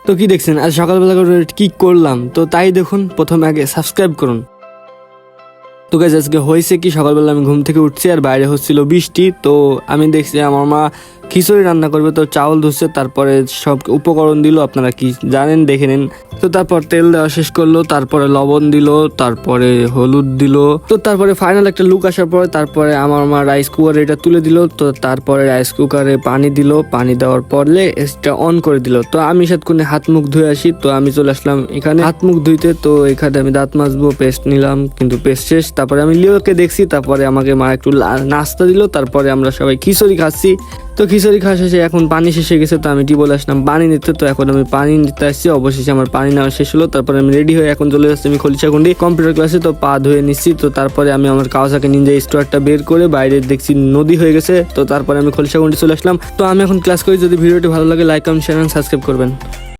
তো কি দেখছেন আজ সকালবেলা করে কি করলাম, তো তাই দেখুন। প্রথমে আগে সাবস্ক্রাইব করুন। তো গাইস আজকে হয়েছে কি, সকালবেলা আমি ঘুম থেকে উঠছি আর বাইরে হচ্ছিল বৃষ্টি। তো আমি দেখছি আমার মা খিচুড়ি রান্না করবে, তো চাউল ধুচ্ছে, তারপরে সব উপকরণ দিল, আপনারা কি জানেন দেখে নিন। তো তারপর তেল দেওয়া শেষ করলো, তারপরে লবণ দিল, তারপরে হলুদ দিল। তো তারপরে ফাইনাল একটা লুক আসার পরে তারপরে আমার মা রাইস কুকারে এটা তুলে দিল। তো তারপরে রাইস কুকারে পানি দিল, পানি দেওয়ার পরে এটা অন করে দিল। তো আমি সাতক্ষণে হাত মুখ ধুয়ে আসি, তো আমি চলে আসলাম এখানে হাত মুখ ধুইতে। তো এখানে আমি দাঁত মাজবো, পেস্ট নিলাম, কিন্তু পেস্ট শেষ। তারপরে আমি লিওকে দেখছি, তারপরে আমাকে মা একটু নাস্তা দিল, তারপরে আমরা সবাই খিচুড়ি খাচ্ছি। তো খিচুড়ি খাওয়া শেষে এখন পানি শেষ হয়ে গেছে, তো আমি বলে আসলাম পানি নিতে। তো এখন আমি পানি নিতে আসছি, অবশেষে আমার পানি নেওয়া শেষ হলো। তারপরে আমি রেডি হয়ে এখন চলে যাচ্ছি আমি খলিশাকুন্ডি কম্পিউটার ক্লাসে। তো পা ধুয়ে নিচ্ছি। তো তারপরে আমি আমার কাওয়াসাকি নিনজা স্টোয়ারটা বের করে বাইরে দেখছি নদী হয়ে গেছে। তো তারপরে আমি খলিশাকুন্ডি চলে আসলাম। তো আমি এখন ক্লাস করি। যদি ভিডিওটি ভালো লাগে like comment share and subscribe করবেন।